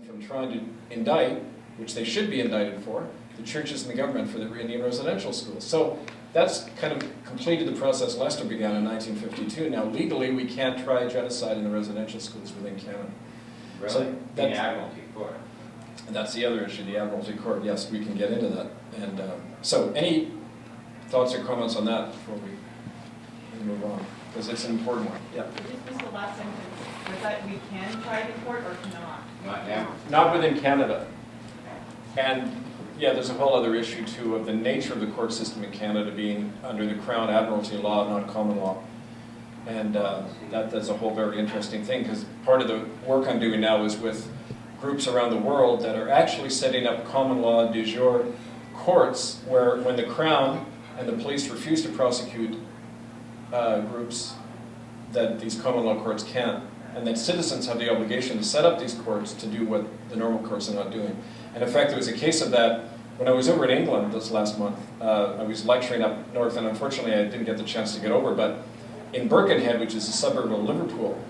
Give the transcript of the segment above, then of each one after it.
from trying to indict, which they should be indicted for, the churches and the government for the Indian residential schools. So that's kind of completed the process Leicester began in 1952. Now legally we can't try genocide in the residential schools within Canada. Really? So the Admiralty Court. And that's the other issue, the Admiralty Court. Yes, we can get into that. And so any thoughts or comments on that before we move on? Because it's an important one. Yeah. Just the last sentence. Was that we can try the court or cannot? Not now. Not within Canada. And yeah, there's a whole other issue too of the nature of the court system in Canada being under the Crown Admiralty law, not common law. And that's a whole very interesting thing, because part of the work I'm doing now is with groups around the world that are actually setting up common law de jure courts where when the Crown and the police refuse to prosecute groups, that these common law courts can't. And that citizens have the obligation to set up these courts to do what the normal courts are not doing. And in fact, there was a case of that when I was over in England this last month. I was lecturing up north, and unfortunately I didn't get the chance to get over, but in Birkenhead, which is a suburb of Liverpool,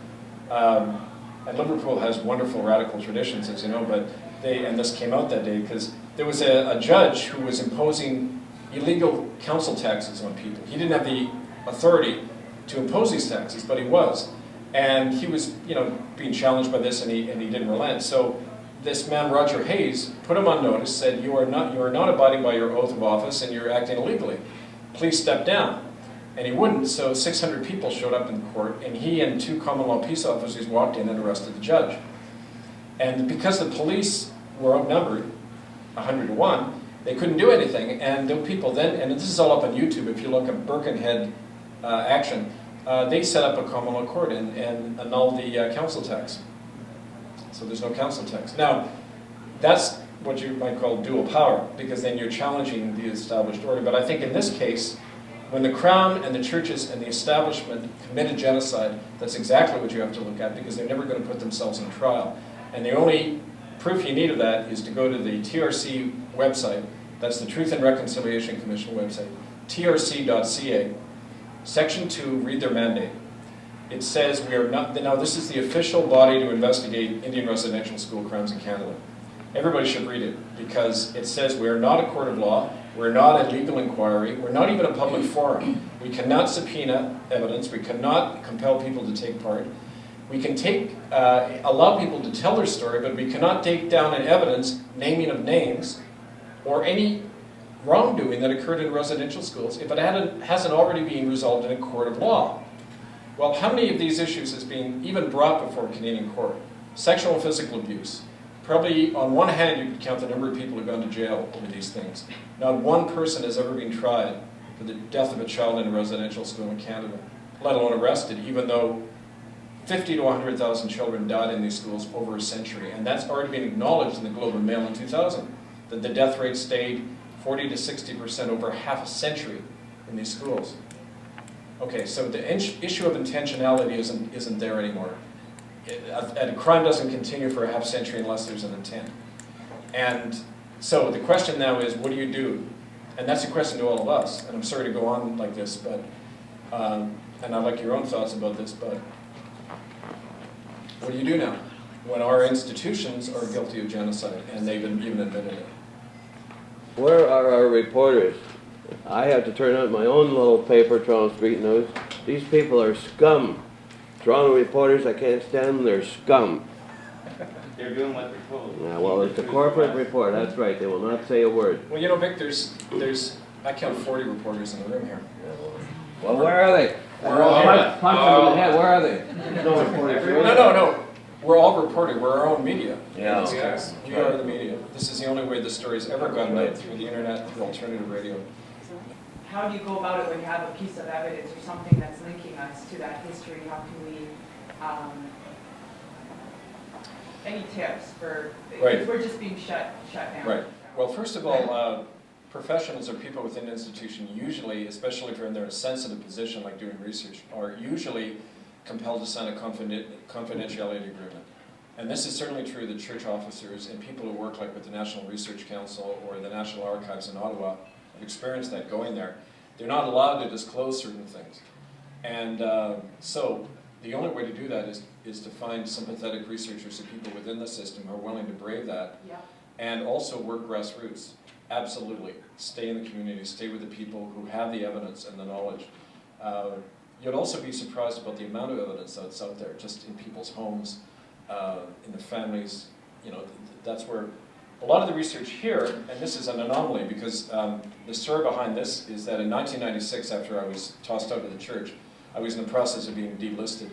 and Liverpool has wonderful radical traditions, as you know, but and this came out that day, because there was a judge who was imposing illegal council taxes on people. He didn't have the authority to impose these taxes, but he was. And he was, being challenged by this, and he didn't relent. So this man, Roger Hayes, put him on notice, said, you are not abiding by your oath of office, and you're acting illegally. Please step down. And he wouldn't, so 600 people showed up in court, and he and 2 common law peace officers walked in and arrested the judge. And because the police were outnumbered, 100 to 1, they couldn't do anything. And the people then, and this is all up on YouTube, if you look at Birkenhead action, they set up a common law court and annulled the council tax. So there's no council tax. Now, that's what you might call dual power, because then you're challenging the established order. But I think in this case, when the Crown and the churches and the establishment committed genocide, that's exactly what you have to look at, because they're never going to put themselves on trial. And the only proof you need of that is to go to the TRC website. That's the Truth and Reconciliation Commission website, trc.ca. Section 2, read their mandate. It says we are not, now this is the official body to investigate Indian residential school crimes in Canada. Everybody should read it, because it says we are not a court of law, we're not a legal inquiry, we're not even a public forum. We cannot subpoena evidence, we cannot compel people to take part. We can allow people to tell their story, but we cannot take down an evidence, naming of names, or any wrongdoing that occurred in residential schools if it hasn't already been resolved in a court of law. Well, how many of these issues has been even brought before Canadian court? Sexual and physical abuse. Probably on one hand you could count the number of people who've gone to jail over these things. Not one person has ever been tried for the death of a child in a residential school in Canada, let alone arrested, even though 50 to 100,000 children died in these schools over a century. And that's already been acknowledged in the Globe and Mail in 2000, that the death rate stayed 40 to 60% over half a century in these schools. Okay, so the issue of intentionality isn't there anymore. A crime doesn't continue for a half century unless there's an intent. And so the question now is, what do you do? And that's a question to all of us. And I'm sorry to go on like this, but and I'd like your own thoughts about this, but what do you do now when our institutions are guilty of genocide and they've even admitted it? Where are our reporters? I have to turn out my own little paper, Toronto Street News. These people are scum. Toronto reporters, I can't stand them, they're scum. They're doing what they're told. Yeah, well, it's a corporate report, that's right, they will not say a word. Well, Vic, I count 40 reporters in the room here. Well, where are they? We're all punch them in the head, where are they? No reporters. No. We're all reporting. We're our own media. Yeah. In this case. We are the media. This is the only way the story's ever gotten out, through the internet, through alternative radio. How do you go about it when you have a piece of evidence or something that's linking us to that history? How can we, any tips for, Right. We're just being shut down. Right. Well, first of all, professionals or people within an institution usually, especially if they're in a sensitive position like doing research, are usually compelled to sign a confidentiality agreement. And this is certainly true of the church officers and people who work like with the National Research Council or the National Archives in Ottawa. I've experienced that going there. They're not allowed to disclose certain things. And so the only way to do that is to find sympathetic researchers and people within the system who are willing to brave that, Yeah. and also work grassroots. Absolutely. Stay in the community, stay with the people who have the evidence and the knowledge. You'd also be surprised about the amount of evidence that's out there, just in people's homes, in the families. You know, that's where a lot of the research here, and this is an anomaly because the story behind this is that in 1996, after I was tossed out of the church, I was in the process of being delisted.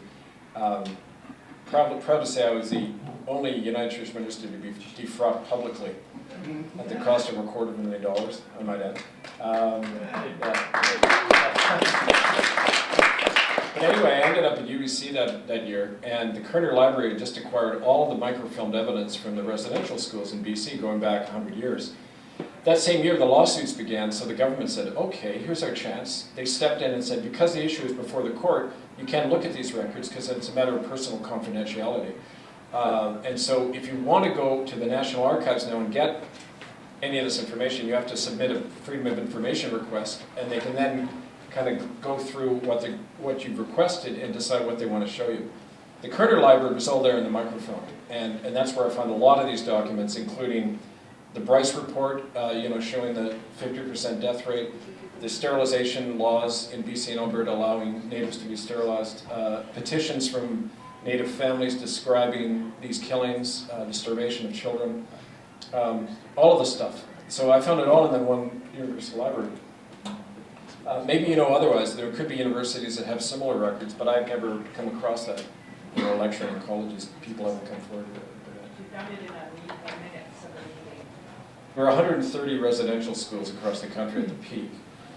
Proud to say I was the only United Church minister to be defrocked publicly at the cost of $250,000, I might add. But anyway, I ended up at UBC that year, and the Kerner Library had just acquired all the microfilmed evidence from the residential schools in BC going back 100 years. That same year, the lawsuits began, so the government said, okay, here's our chance. They stepped in and said, because the issue is before the court, you can't look at these records because it's a matter of personal confidentiality. And so if you want to go to the National Archives now and get any of this information, you have to submit a Freedom of Information request, and they can then kind of go through what you've requested and decide what they want to show you. The Kerner Library was all there in the microfilm, and that's where I found a lot of these documents, including the Bryce report, showing the 50% death rate, the sterilization laws in BC and Alberta allowing natives to be sterilized, petitions from native families describing these killings, the starvation of children, all of this stuff. So I found it all in that one university library. Maybe you know otherwise, there could be universities that have similar records, but I've never come across that. Lecturing in colleges, people haven't come forward with it. You found it in a minute, so There are 130 residential schools across the country at the peak.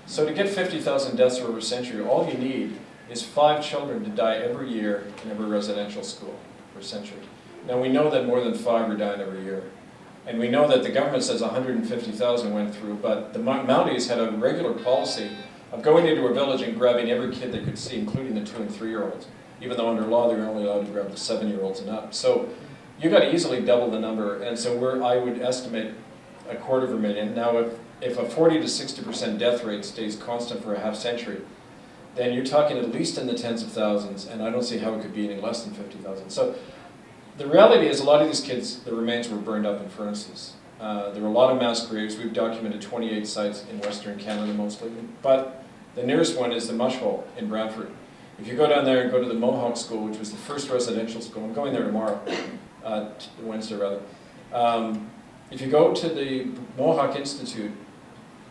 So to get 50,000 deaths over a century, all you need is 5 children to die every year in every residential school per century. Now we know that more than 5 are dying every year. And we know that the government says 150,000 went through, but the Mounties had a regular policy of going into a village and grabbing every kid they could see, including the 2- and 3-year-olds. Even though under law they were only allowed to grab the 7-year-olds and up. So you got to easily double the number, and so I would estimate 250,000. Now if a 40 to 60% death rate stays constant for a half century, then you're talking at least in the tens of thousands, and I don't see how it could be any less than 50,000. So the reality is a lot of these kids, the remains were burned up in furnaces. There were a lot of mass graves. We've documented 28 sites in Western Canada mostly, but the nearest one is the Mush Hole in Brantford. If you go down there and go to the Mohawk School, which was the first residential school, I'm going there tomorrow, Wednesday rather. If you go to the Mohawk Institute,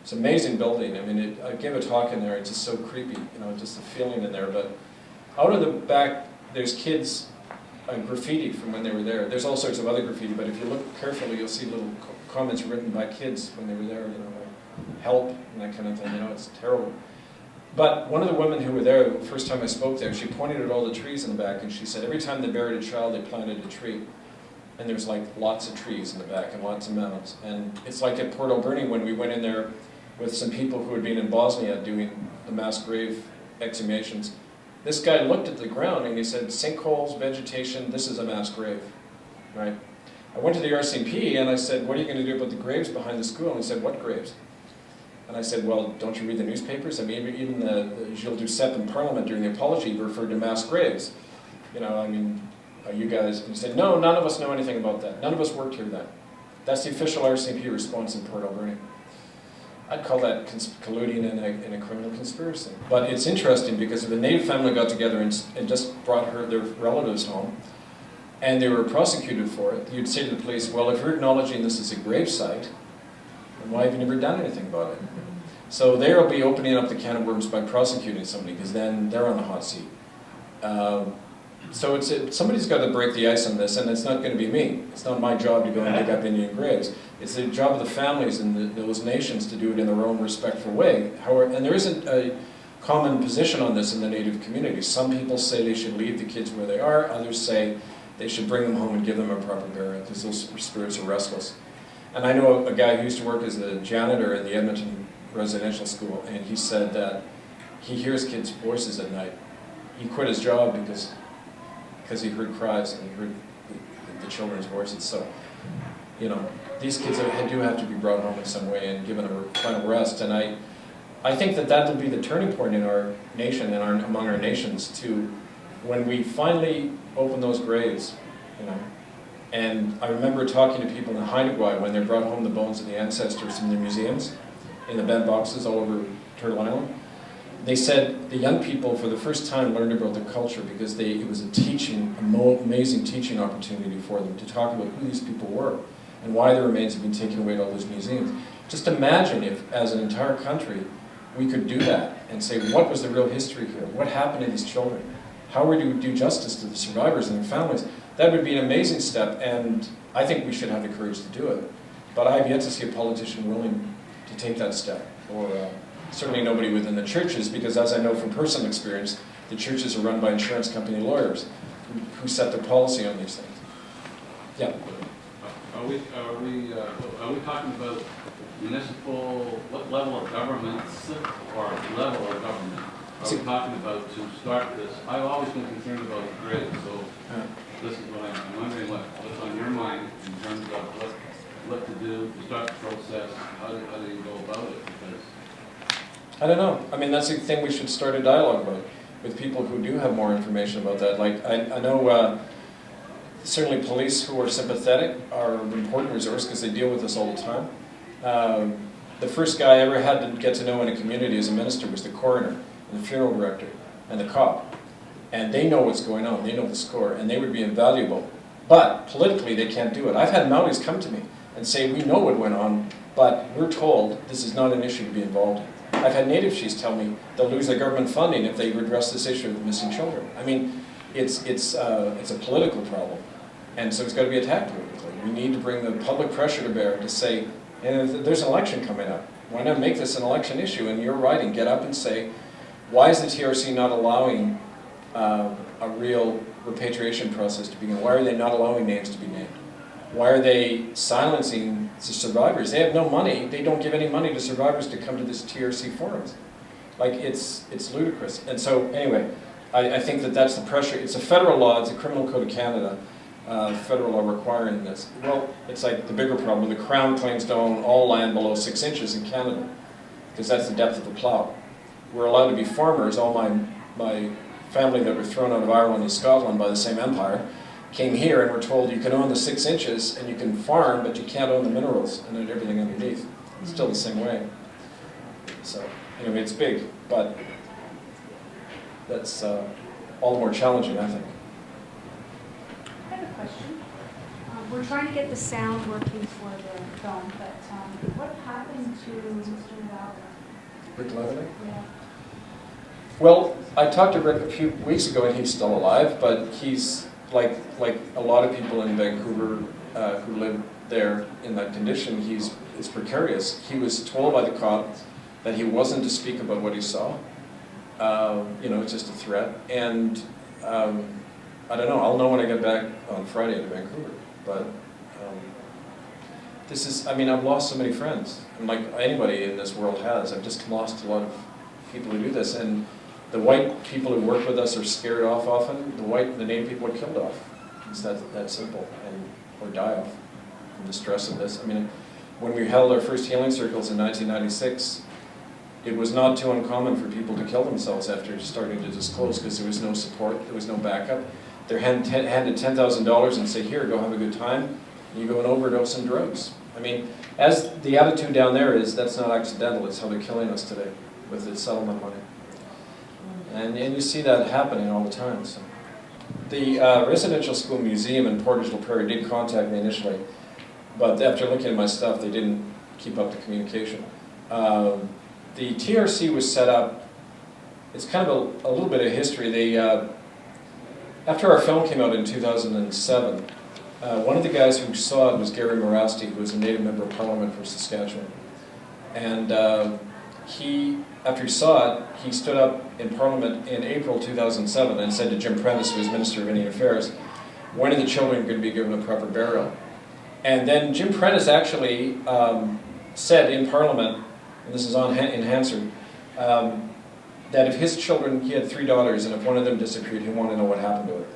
it's an amazing building. I mean, I gave a talk in there, it's just so creepy, just the feeling in there. But out of the back, there's kids, graffiti from when they were there. There's all sorts of other graffiti, but if you look carefully, you'll see little comments written by kids when they were there, like help and that kind of thing, it's terrible. But one of the women who were there, the first time I spoke there, she pointed at all the trees in the back and she said every time they buried a child, they planted a tree. And there's like lots of trees in the back and lots of mounds. And it's like at Port Alberni when we went in there with some people who had been in Bosnia doing the mass grave exhumations. This guy looked at the ground and he said, sinkholes, vegetation, this is a mass grave, right? I went to the RCMP and I said, what are you going to do about the graves behind the school? And he said, what graves? And I said, well, don't you read the newspapers? I mean, even the Gilles Duceppe in Parliament during the apology referred to mass graves. Are you guys? And he said, no, none of us know anything about that. None of us worked here then. That's the official RCMP response in Port Alberni. I'd call that colluding in a criminal conspiracy. But it's interesting because if a Native family got together and just brought their relatives home, and they were prosecuted for it, you'd say to the police, well, if you're acknowledging this is a grave site, then why have you never done anything about it? So they'll be opening up the can of worms by prosecuting somebody, because then they're on the hot seat. So somebody's got to break the ice on this, and it's not going to be me. It's not my job to go and dig up Indian graves. It's the job of the families and those nations to do it in their own respectful way. However, and there isn't a common position on this in the Native community. Some people say they should leave the kids where they are. Others say they should bring them home and give them a proper burial, because those spirits are restless. And I know a guy who used to work as a janitor in the Edmonton residential school, and he said that he hears kids' voices at night. He quit his job because he heard cries and he heard the children's voices. So, these kids do have to be brought home in some way and given a final rest. And I think that will be the turning point in our nation and among our nations to when we finally opened those graves, you know, and I remember talking to people in Haida when they brought home the bones of the ancestors from their museums in the bed boxes all over Turtle Island. They said the young people for the first time learned about their culture because it was amazing teaching opportunity for them to talk about who these people were and why their remains had been taken away to all those museums. Just imagine if, as an entire country, we could do that and say, what was the real history here? What happened to these children? How would we do justice to the survivors and their families? That would be an amazing step, and I think we should have the courage to do it. But I have yet to see a politician willing to take that step, or certainly nobody within the churches, because as I know from personal experience, the churches are run by insurance company lawyers who set their policy on these things. Yeah. Are we talking about municipal, what level of governments or level of government are we talking about to start this? I've always been concerned about the grid, so this is what I'm wondering what's on your mind in terms of what to do to start the process. How do you go about it? Because I don't know. I mean, that's the thing we should start a dialogue about with people who do have more information about that. Like, I know certainly police who are sympathetic are an important resource because they deal with this all the time. The first guy I ever had to get to know in a community as a minister was the coroner and the funeral director and the cop. And they know what's going on, they know the score, and they would be invaluable. But politically, they can't do it. I've had Maoris come to me and say, we know what went on, but we're told this is not an issue to be involved in. I've had native chiefs tell me they'll lose their government funding if they redress this issue of the missing children. I mean, it's a political problem, and so it's got to be attacked politically. We need to bring the public pressure to bear to say, there's an election coming up. Why not make this an election issue? And you're right, and get up and say, why is the TRC not allowing a real repatriation process to begin? Why are they not allowing names to be named? Why are they silencing the survivors? They have no money. They don't give any money to survivors to come to this TRC forums. Like, it's ludicrous. And so, anyway, I think that's the pressure. It's a federal law. It's a Criminal Code of Canada, federal law requiring this. Well, it's like the bigger problem. The Crown claims to own all land below 6 inches in Canada, because that's the depth of the plow. We're allowed to be farmers. All my family that were thrown out of Ireland and Scotland by the same empire came here and were told you can own the 6 inches and you can farm, but you can't own the minerals and everything underneath. It's still the same way. So anyway, it's big, but that's all the more challenging, I think. I have a question. We're trying to get the sound working for the film, but what happened to Mr. Val? Rick Leatherly? Yeah. Well, I talked to Rick a few weeks ago and he's still alive, but he's like a lot of people in Vancouver who live there in that condition. It's precarious. He was told by the cop that he wasn't to speak about what he saw. It's just a threat. And I don't know. I'll know when I get back on Friday to Vancouver. But I've lost so many friends. And like anybody in this world has. I've just lost a lot of people who do this. And the white people who work with us are scared off often. The native people are killed off. It's that simple, or die off from the stress of this. I mean, when we held our first healing circles in 1996, it was not too uncommon for people to kill themselves after starting to disclose because there was no support, there was no backup. They're handed $10,000 and say, here, go have a good time. And you go and overdose on drugs. I mean, as the attitude down there is, that's not accidental, it's how they're killing us today with the settlement money. And you see that happening all the time. So. The residential school museum in Portage la Prairie did contact me initially, but after looking at my stuff, they didn't keep up the communication. The TRC was set up, it's kind of a little bit of history. After our film came out in 2007, one of the guys who saw it was Gary Morasti, who was a native member of Parliament for Saskatchewan. And after he saw it, he stood up in Parliament in April 2007 and said to Jim Prentice, who was Minister of Indian Affairs, when are the children going to be given a proper burial? And then Jim Prentice actually said in Parliament, and this is in Hansard, that if his children, he had 3 daughters, and if one of them disappeared, he wanted to know what happened to it.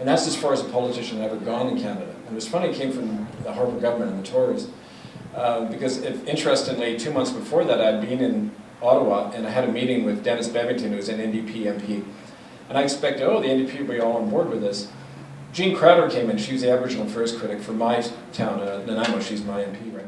And that's as far as a politician had ever gone in Canada. And it was funny, it came from the Harper government and the Tories. Because interestingly, 2 months before that, I'd been in Ottawa and I had a meeting with Dennis Bevington, who's an NDP MP. And I expected, oh, the NDP will be all on board with this. Jean Crowder came in, she was the Aboriginal Affairs critic for my town, Nanaimo, she's my MP, right?